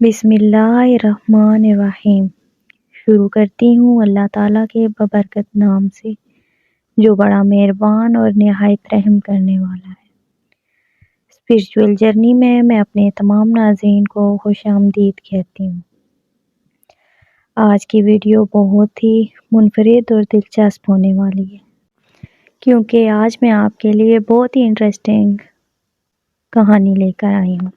بسم اللہ الرحمن الرحیم۔ شروع کرتی ہوں اللہ تعالیٰ کے ببرکت نام سے جو بڑا مہربان اور نہایت رحم کرنے والا ہے۔ اسپرچول جرنی میں میں اپنے تمام ناظرین کو خوش آمدید کہتی ہوں۔ آج کی ویڈیو بہت ہی منفرد اور دلچسپ ہونے والی ہے کیونکہ آج میں آپ کے لیے بہت ہی انٹرسٹنگ کہانی لے کر آئی ہوں۔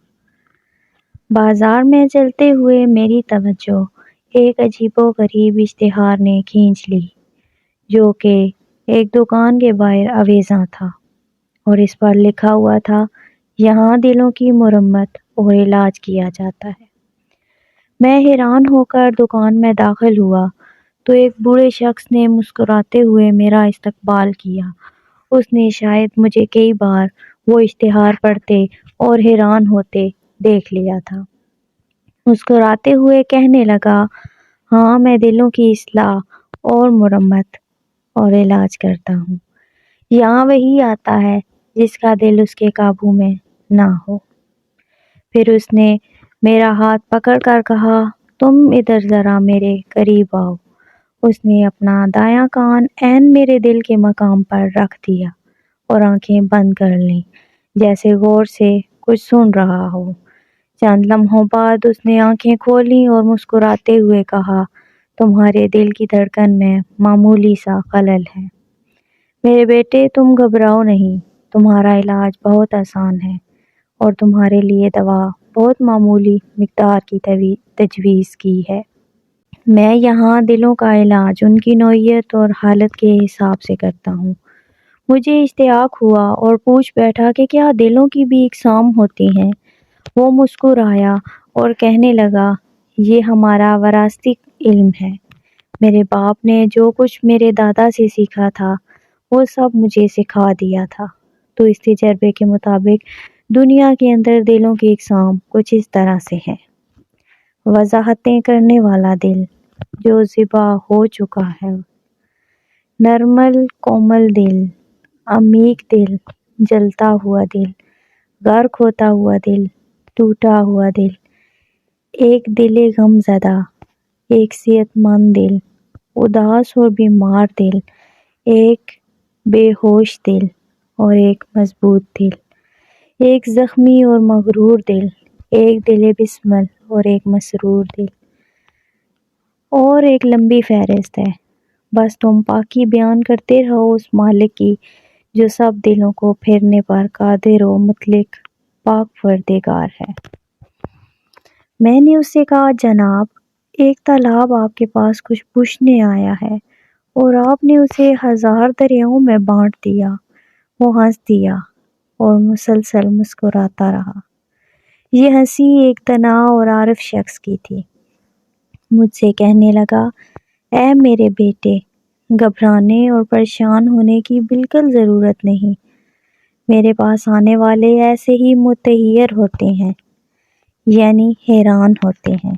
بازار میں چلتے ہوئے میری توجہ ایک عجیب و غریب اشتہار نے کھینچ لی جو کہ ایک دکان کے باہر آویزاں تھا اور اس پر لکھا ہوا تھا یہاں دلوں کی مرمت اور علاج کیا جاتا ہے۔ میں حیران ہو کر دکان میں داخل ہوا تو ایک بوڑھے شخص نے مسکراتے ہوئے میرا استقبال کیا۔ اس نے شاید مجھے کئی بار وہ اشتہار پڑھتے اور حیران ہوتے دیکھ لیا تھا۔ مسکراتے ہوئے کہنے لگا، ہاں میں دلوں کی اصلاح اور مرمت اور علاج کرتا ہوں۔ یہاں وہی آتا ہے جس کا دل اس کے قابو میں نہ ہو۔ پھر اس نے میرا ہاتھ پکڑ کر کہا، تم ادھر ذرا میرے قریب آؤ۔ اس نے اپنا دایاں کان عین میرے دل کے مقام پر رکھ دیا اور آنکھیں بند کر لیں جیسے غور سے کچھ سن رہا ہو۔ چند لمحوں بعد اس نے آنکھیں کھولیں اور مسکراتے ہوئے کہا، تمہارے دل کی دھڑکن میں معمولی سا خلل ہے میرے بیٹے، تم گھبراؤ نہیں، تمہارا علاج بہت آسان ہے اور تمہارے لیے دوا بہت معمولی مقدار کی تجویز کی ہے۔ میں یہاں دلوں کا علاج ان کی نوعیت اور حالت کے حساب سے کرتا ہوں۔ مجھے اشتیاق ہوا اور پوچھ بیٹھا کہ کیا دلوں کی بھی اقسام ہوتی ہیں؟ وہ مسکرایا اور کہنے لگا، یہ ہمارا وراثتی علم ہے۔ میرے باپ نے جو کچھ میرے دادا سے سیکھا تھا وہ سب مجھے سکھا دیا تھا۔ تو اس تجربے کے مطابق دنیا کے اندر دلوں کی اقسام کچھ اس طرح سے ہیں۔ وضاحتیں کرنے والا دل جو ذبح ہو چکا ہے، نرمل کومل دل، عمیق دل، جلتا ہوا دل، غرق ہوتا ہوا دل، ٹوٹا ہوا دل، ایک دل غم زدہ، ایک صحت مند دل، اداس اور بیمار دل، ایک بے ہوش دل اور ایک مضبوط دل، ایک زخمی اور مغرور دل، ایک دل بسمل اور ایک مسرور دل، اور ایک لمبی فہرست ہے۔ بس تم پاکی بیان کرتے رہو اس مالک کی جو سب دلوں کو پھیرنے پر قادر و مطلق پاک پروردگار ہے۔ میں نے اس سے کہا، جناب ایک تالاب آپ کے پاس کچھ پوچھنے آیا ہے اور آپ نے اسے 1000 دریاؤں میں بانٹ دیا۔ وہ ہنس دیا اور مسلسل مسکراتا رہا۔ یہ ہنسی ایک دانا اور عارف شخص کی تھی۔ مجھ سے کہنے لگا، اے میرے بیٹے، گھبرانے اور پریشان ہونے کی بالکل ضرورت نہیں۔ میرے پاس آنے والے ایسے ہی متحیر ہوتے ہیں، یعنی حیران ہوتے ہیں،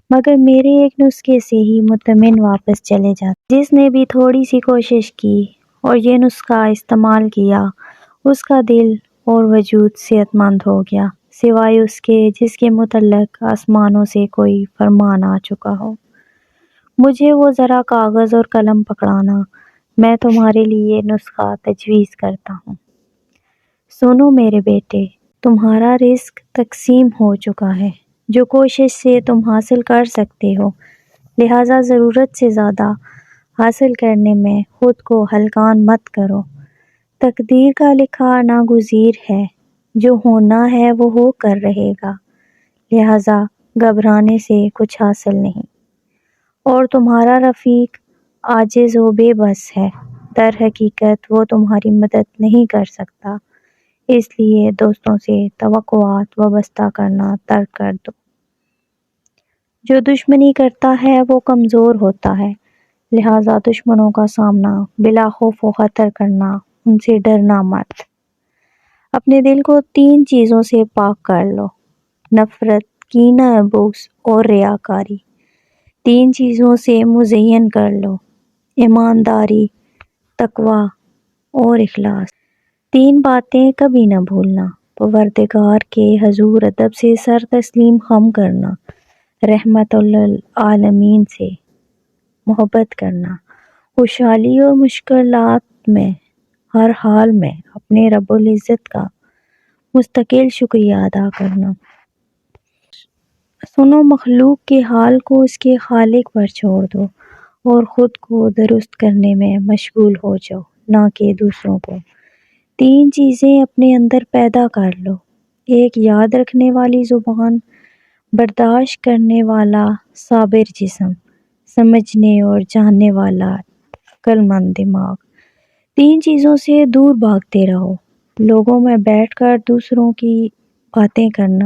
مگر میرے ایک نسخے سے ہی مطمئن واپس چلے جاتے۔ جس نے بھی تھوڑی سی کوشش کی اور یہ نسخہ استعمال کیا اس کا دل اور وجود صحت مند ہو گیا، سوائے اس کے جس کے متعلق آسمانوں سے کوئی فرمان آ چکا ہو۔ مجھے وہ ذرا کاغذ اور قلم پکڑانا، میں تمہارے لیے نسخہ تجویز کرتا ہوں۔ سنو میرے بیٹے، تمہارا رزق تقسیم ہو چکا ہے جو کوشش سے تم حاصل کر سکتے ہو، لہٰذا ضرورت سے زیادہ حاصل کرنے میں خود کو ہلکان مت کرو۔ تقدیر کا لکھا ناگزیر ہے، جو ہونا ہے وہ ہو کر رہے گا، لہٰذا گھبرانے سے کچھ حاصل نہیں۔ اور تمہارا رفیق عاجز و بے بس ہے، در حقیقت وہ تمہاری مدد نہیں کر سکتا، اس لیے دوستوں سے توقعات وابستہ کرنا ترک کر دو۔ جو دشمنی کرتا ہے وہ کمزور ہوتا ہے، لہٰذا دشمنوں کا سامنا بلا خوف و خطر کرنا، ان سے ڈرنا مت۔ اپنے دل کو 3 چیزوں سے پاک کر لو، نفرت، کینہ، بغض اور ریاکاری۔ 3 چیزوں سے مزین کر لو، ایمانداری، تقوی اور اخلاص۔ 3 باتیں کبھی نہ بھولنا، پروردگار کے حضور ادب سے سر تسلیم خم کرنا، رحمت للعالمین سے محبت کرنا، خوشحالی اور مشکلات میں ہر حال میں اپنے رب العزت کا مستقل شکریہ ادا کرنا۔ سنو مخلوق کے حال کو اس کے خالق پر چھوڑ دو اور خود کو درست کرنے میں مشغول ہو جاؤ، نہ کہ دوسروں کو۔ 3 چیزیں اپنے اندر پیدا کر لو، ایک یاد رکھنے والی زبان، برداشت کرنے والا صابر جسم، سمجھنے اور جاننے والا عقل مند دماغ۔ 3 چیزوں سے دور بھاگتے رہو، لوگوں میں بیٹھ کر دوسروں کی باتیں کرنا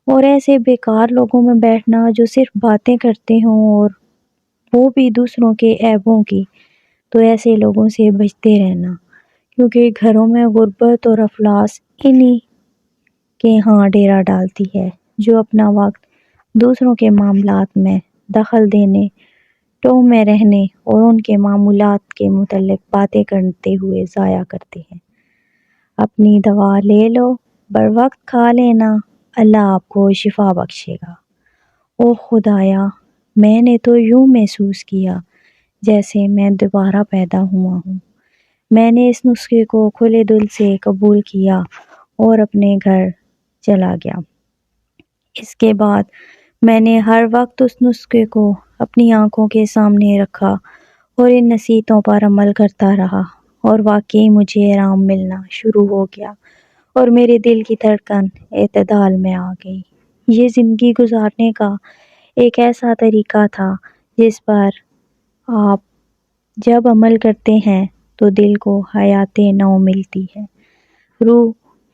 اور ایسے بیکار لوگوں میں بیٹھنا جو صرف باتیں کرتے ہوں اور وہ بھی دوسروں کے عیبوں کی، تو ایسے لوگوں سے بچتے رہنا، کیونکہ گھروں میں غربت اور افلاس انہی کے ہاں ڈیرا ڈالتی ہے، جو اپنا وقت دوسروں کے معاملات میں دخل دینے، ٹو میں رہنے اور ان کے معمولات کے متعلق باتیں کرتے ہوئے ضائع کرتے ہیں۔ اپنی دوا لے لو، بر وقت کھا لینا، اللہ آپ کو شفا بخشے گا۔ او خدایا، میں نے تو یوں محسوس کیا جیسے میں دوبارہ پیدا ہوا ہوں۔ میں نے اس نسخے کو کھلے دل سے قبول کیا اور اپنے گھر چلا گیا۔ اس کے بعد میں نے ہر وقت اس نسخے کو اپنی آنکھوں کے سامنے رکھا اور ان نصیحتوں پر عمل کرتا رہا، اور واقعی مجھے آرام ملنا شروع ہو گیا اور میرے دل کی دھڑکن اعتدال میں آ گئی۔ یہ زندگی گزارنے کا ایک ایسا طریقہ تھا جس پر آپ جب عمل کرتے ہیں تو دل کو حیات نو ملتی ہے، روح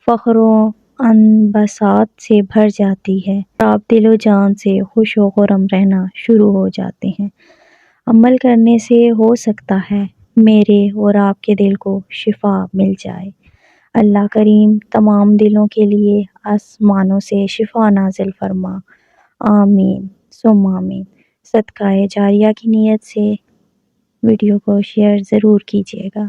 فخر و انبساط سے بھر جاتی ہے اور آپ دل و جان سے خوش و خرم رہنا شروع ہو جاتے ہیں۔ عمل کرنے سے ہو سکتا ہے میرے اور آپ کے دل کو شفا مل جائے۔ اللہ کریم تمام دلوں کے لیے آسمانوں سے شفا نازل فرما، آمین ثم آمین۔ صدقہ جاریہ کی نیت سے ویڈیو کو شیئر ضرور کیجیے گا۔